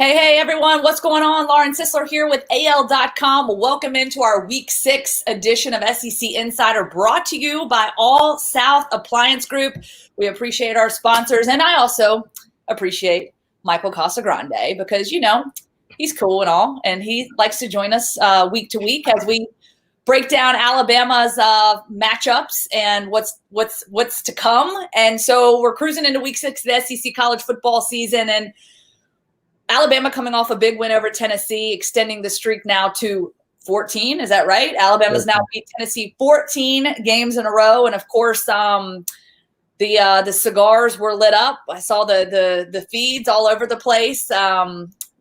Hey, everyone. What's going on? Lauren Sisler here with AL.com. Welcome into our Week 6 edition of SEC Insider, brought to you by All South Appliance Group. We appreciate our sponsors, and I also appreciate Michael Casagrande because, he's cool and all, and he likes to join us week to week as we break down Alabama's matchups and what's to come. And so we're cruising into Week 6 of the SEC college football season, and Alabama coming off a big win over Tennessee, extending the streak now to 14. Is that right? Alabama's now beat Tennessee 14 games in a row. And of course, the cigars were lit up. I saw the feeds all over the place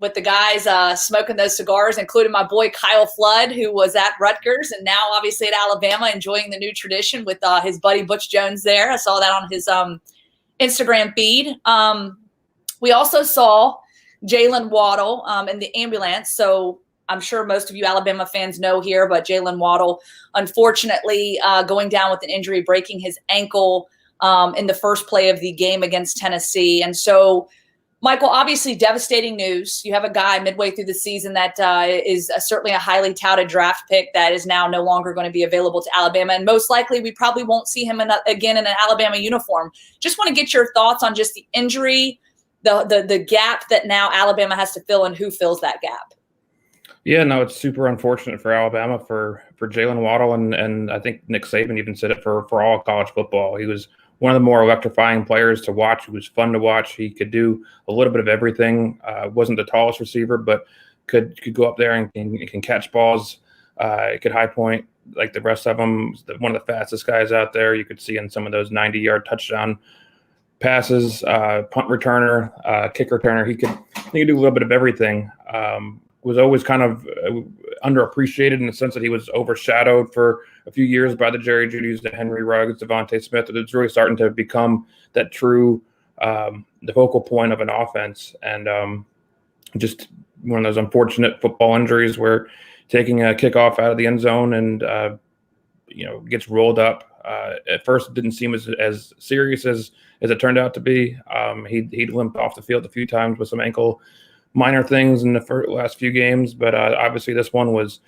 with the guys smoking those cigars, including my boy Kyle Flood, who was at Rutgers and now obviously at Alabama, enjoying the new tradition with his buddy Butch Jones there. I saw that on his Instagram feed. We also saw Jaylen Waddle in the ambulance. So I'm sure most of you Alabama fans know here, but Jaylen Waddle, unfortunately, going down with an injury, breaking his ankle in the first play of the game against Tennessee. And so, Michael, obviously devastating news. You have a guy midway through the season that is certainly a highly touted draft pick that is now no longer going to be available to Alabama. And most likely we probably won't see him again in an Alabama uniform. Just want to get your thoughts on just the injury, the gap that now Alabama has to fill, and who fills that gap. Yeah, no, it's super unfortunate for Alabama for Jaylen Waddle, and I think Nick Saban even said it for all of college football. He was one of the more electrifying players to watch. He was fun to watch. He could do a little bit of everything. Wasn't the tallest receiver, but could go up there and can catch balls. Could high point like the rest of them. One of the fastest guys out there. You could see in some of those 90-yard touchdown passes, punt returner, kick returner. He could do a little bit of everything. Was always kind of underappreciated in the sense that he was overshadowed for a few years by the Jerry Jeudy's, the Henry Ruggs, Devontae Smith. It's really starting to become that true, the focal point of an offense. And just one of those unfortunate football injuries where taking a kickoff out of the end zone and, gets rolled up. At first, it didn't seem as serious as it turned out to be. He'd limped off the field a few times with some ankle minor things in the last few games, but obviously this one was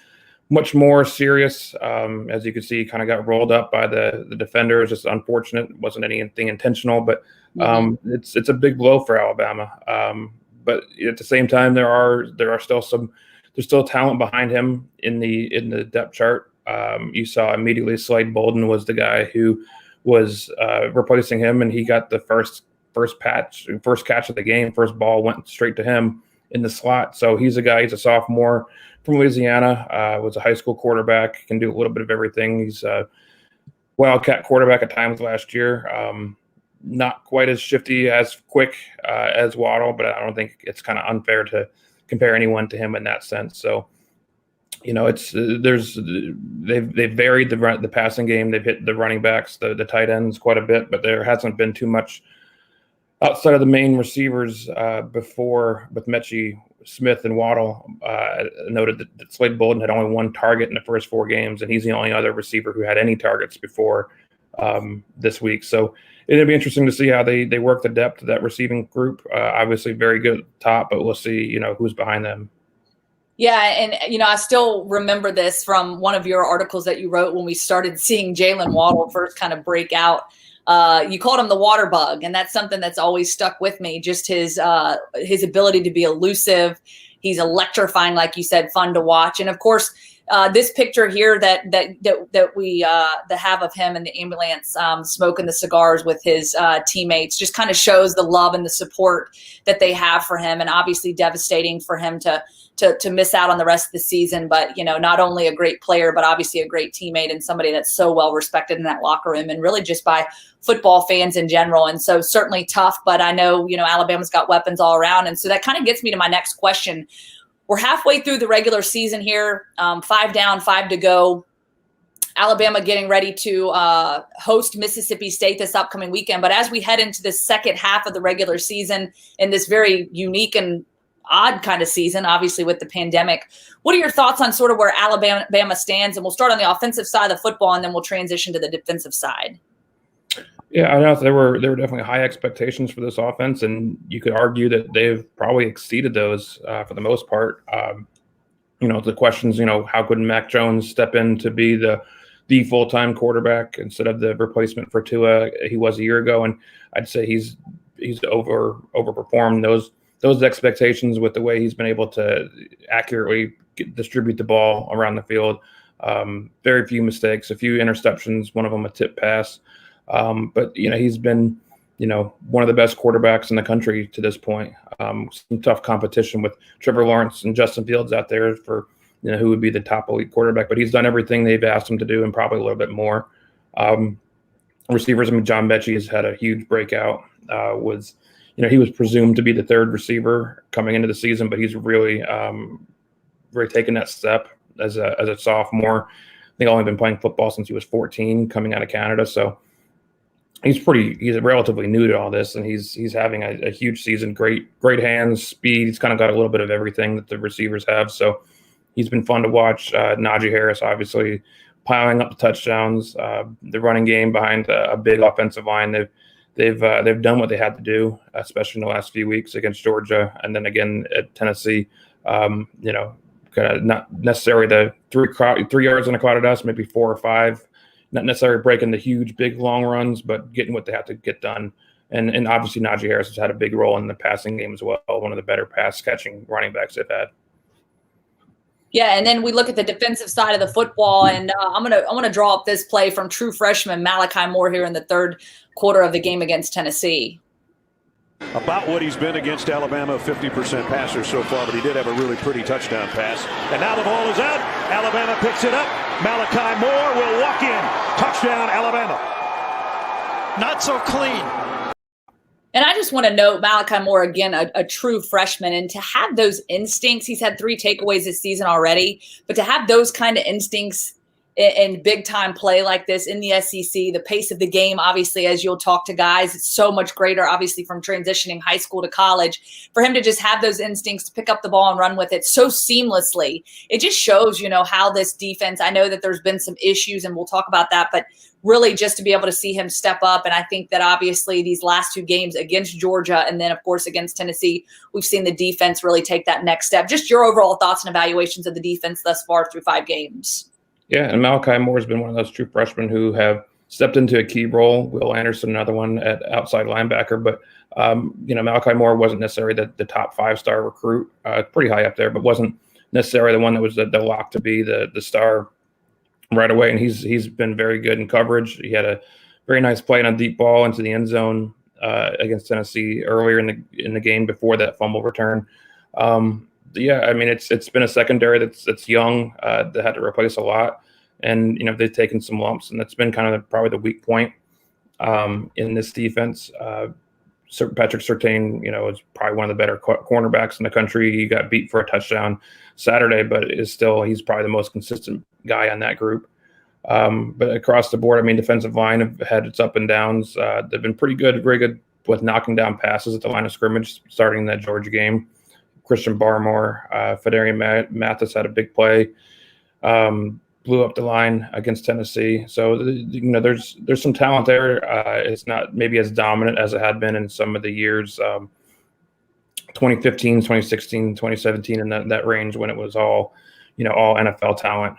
much more serious. As you can see, kind of got rolled up by the defender. It's just unfortunate. It wasn't anything intentional, but it's a big blow for Alabama. But at the same time, there's still talent behind him in the depth chart. You saw immediately Slade Bolden was the guy who was replacing him, and he got the first catch of the game. First ball went straight to him in the slot. So he's a guy. He's a sophomore from Louisiana. Was a high school quarterback. Can do a little bit of everything. He's a wildcat quarterback at times last year. Not quite as shifty, as quick as Waddle, but I don't think it's kind of unfair to compare anyone to him in that sense. So, they've varied the passing game. They've hit the running backs, the tight ends quite a bit, but there hasn't been too much outside of the main receivers before with Mechie, Smith, and Waddle. Noted that Slade Bolden had only one target in the first 4 games, and he's the only other receiver who had any targets before this week. So it'll be interesting to see how they work the depth of that receiving group. Obviously very good at the top, but we'll see, who's behind them. Yeah, and, I still remember this from one of your articles that you wrote when we started seeing Jaylen Waddle first kind of break out. You called him the water bug, and that's something that's always stuck with me, just his ability to be elusive. He's electrifying, like you said, fun to watch. And, of course, this picture here that we have of him in the ambulance smoking the cigars with his teammates just kind of shows the love and the support that they have for him, and obviously devastating for him to miss out on the rest of the season. But, not only a great player, but obviously a great teammate and somebody that's so well respected in that locker room and really just by football fans in general. And so certainly tough, but I know, Alabama's got weapons all around. And so that kind of gets me to my next question. We're halfway through the regular season here, 5 down, 5 to go. Alabama getting ready to host Mississippi State this upcoming weekend. But as we head into the second half of the regular season in this very unique and odd kind of season, obviously with the pandemic, what are your thoughts on sort of where Alabama stands? And we'll start on the offensive side of the football, and then we'll transition to the defensive side. Yeah, I know there were definitely high expectations for this offense, and you could argue that they've probably exceeded those for the most part. The questions, how could Mac Jones step in to be the full-time quarterback instead of the replacement for Tua he was a year ago? And I'd say he's overperformed those expectations with the way he's been able to accurately distribute the ball around the field. Very few mistakes, a few interceptions, one of them a tip pass. But he's been one of the best quarterbacks in the country to this point. Some tough competition with Trevor Lawrence and Justin Fields out there for who would be the top elite quarterback. But he's done everything they've asked him to do and probably a little bit more. Receivers, John Mechie has had a huge breakout. He was presumed to be the third receiver coming into the season, but he's really taken that step as a sophomore. I think only been playing football since he was 14, coming out of Canada. So he's relatively new to all this, and he's having a huge season. Great hands, speed. He's kind of got a little bit of everything that the receivers have. So he's been fun to watch. Najee Harris, obviously, piling up the touchdowns. The running game behind a big offensive line. They've done what they had to do, especially in the last few weeks against Georgia, and then again at Tennessee. Kind of not necessarily the three yards in a cloud of dust, maybe 4 or 5. Not necessarily breaking the huge, big, long runs, but getting what they have to get done. And obviously Najee Harris has had a big role in the passing game as well. One of the better pass-catching running backs they've had. Yeah, and then we look at the defensive side of the football, and I'm gonna draw up this play from true freshman Malachi Moore here in the third quarter of the game against Tennessee. About what he's been against Alabama, 50% passer so far, but he did have a really pretty touchdown pass. And now the ball is out. Alabama picks it up. Malachi Moore will walk in. Touchdown, Alabama. Not so clean. And I just want to note Malachi Moore, again, a true freshman, and to have those instincts, he's had 3 takeaways this season already, but to have those kind of instincts in big time play like this in the SEC, the pace of the game, obviously, as you'll talk to guys, it's so much greater, obviously, from transitioning high school to college. For him to just have those instincts to pick up the ball and run with it so seamlessly, it just shows, how this defense, I know that there's been some issues and we'll talk about that, but really just to be able to see him step up. And I think that obviously these last 2 games against Georgia and then, of course, against Tennessee, we've seen the defense really take that next step. Just your overall thoughts and evaluations of the defense thus far through 5 games. Yeah, and Malachi Moore has been one of those true freshmen who have stepped into a key role. Will Anderson, another one at outside linebacker. But, Malachi Moore wasn't necessarily the top 5-star recruit, pretty high up there, but wasn't necessarily the one that was the lock to be the star right away. And he's been very good in coverage. He had a very nice play on a deep ball into the end zone against Tennessee earlier in the game before that fumble return. It's been a secondary that's young, that had to replace a lot, and they've taken some lumps, and that's been kind of probably the weak point in this defense. Patrick Surtain, is probably one of the better cornerbacks in the country. He got beat for a touchdown Saturday, but he's probably the most consistent guy on that group. But across the board, defensive line have had its up and downs. They've been pretty good, very good with knocking down passes at the line of scrimmage, starting that Georgia game. Christian Barmore, Fedarian Mathis had a big play, blew up the line against Tennessee. So, there's some talent there. It's not maybe as dominant as it had been in some of the years, 2015, 2016, 2017, in that range when it was all NFL talent,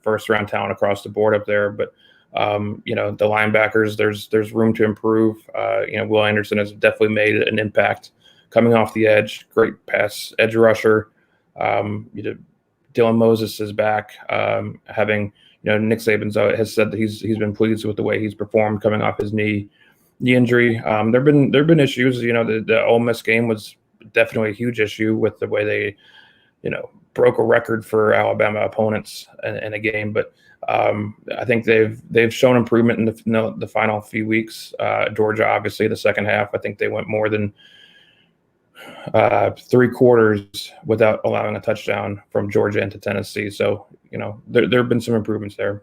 first-round talent across the board up there. But, the linebackers, there's room to improve. Will Anderson has definitely made an impact coming off the edge, great pass edge rusher. Dylan Moses is back. Having Nick Saban has said that he's been pleased with the way he's performed coming off his knee injury. There've been issues. The Ole Miss game was definitely a huge issue with the way they broke a record for Alabama opponents in a game. But I think they've shown improvement in the final few weeks. Georgia, obviously, the second half, I think they went more than 3 quarters without allowing a touchdown from Georgia into Tennessee. So, there have been some improvements there.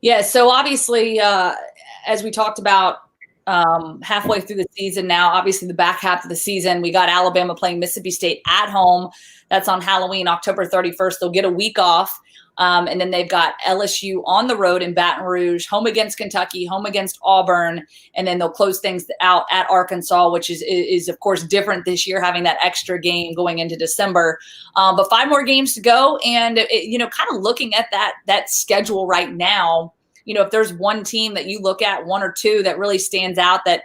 Yeah. So obviously, as we talked about, halfway through the season now, obviously the back half of the season, we got Alabama playing Mississippi State at home. That's on Halloween, October 31st. They'll get a week off. And then they've got LSU on the road in Baton Rouge, home against Kentucky, home against Auburn, and then they'll close things out at Arkansas, which is of course different this year, having that extra game going into December. But 5 more games to go, and kind of looking at that schedule right now, if there's one team that you look at, one or two that really stands out that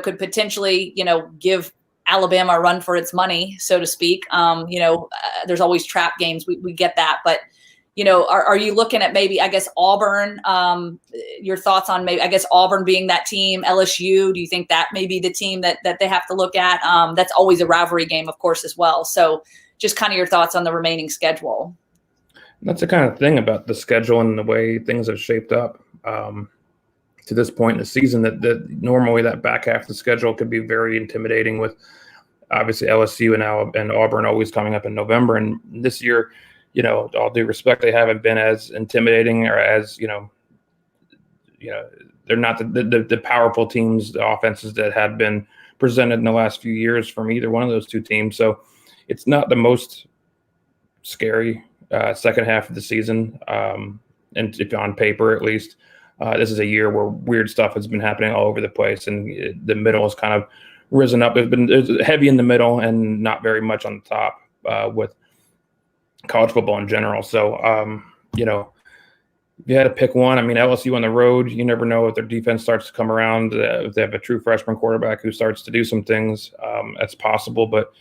could potentially give Alabama a run for its money, so to speak. There's always trap games. We get that, but. Are you looking at maybe, I guess, Auburn? Your thoughts on maybe, I guess, Auburn being that team, LSU? Do you think that may be the team that they have to look at? That's always a rivalry game, of course, as well. So just kind of your thoughts on the remaining schedule. That's the kind of thing about the schedule and the way things have shaped up to this point in the season that normally that back half of the schedule could be very intimidating with obviously LSU and Auburn always coming up in November. And this year, all due respect, they haven't been as intimidating or as, they're not the powerful teams, the offenses that have been presented in the last few years from either one of those two teams. So it's not the most scary second half of the season. And if on paper, at least, this is a year where weird stuff has been happening all over the place. And the middle has kind of risen up. It's heavy in the middle and not very much on the top with college football in general. So, if you had to pick one, LSU on the road, you never know if their defense starts to come around. If they have a true freshman quarterback who starts to do some things, that's possible. But,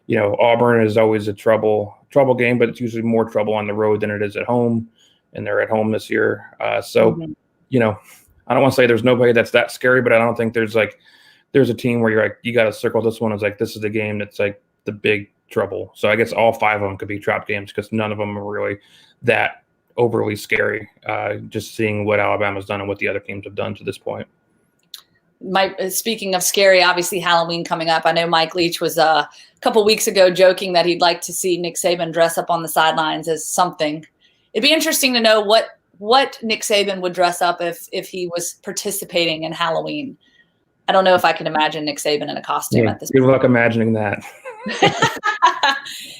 Auburn is always a trouble game, but it's usually more trouble on the road than it is at home. And they're at home this year. I don't want to say there's nobody that's that scary, but I don't think there's a team where you're like, you got to circle this one as like, this is the game that's like the big trouble. So I guess all 5 of them could be trap games because none of them are really that overly scary. Just seeing what Alabama's done and what the other teams have done to this point. Speaking of scary, obviously Halloween coming up. I know Mike Leach was a couple weeks ago joking that he'd like to see Nick Saban dress up on the sidelines as something. It'd be interesting to know what Nick Saban would dress up if he was participating in Halloween. I don't know if I can imagine Nick Saban in a costume at this point. Good luck imagining that.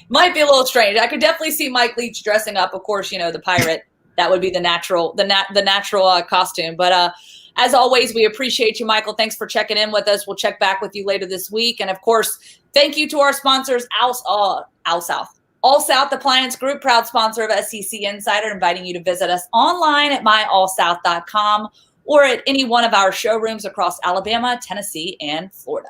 Might be a little strange. I could definitely see Mike Leach dressing up. Of course, the pirate. That would be the natural costume. But as always, we appreciate you, Michael. Thanks for checking in with us. We'll check back with you later this week. And of course, thank you to our sponsors, All South Appliance Group, proud sponsor of SEC Insider, inviting you to visit us online at myallsouth.com or at any one of our showrooms across Alabama, Tennessee, and Florida.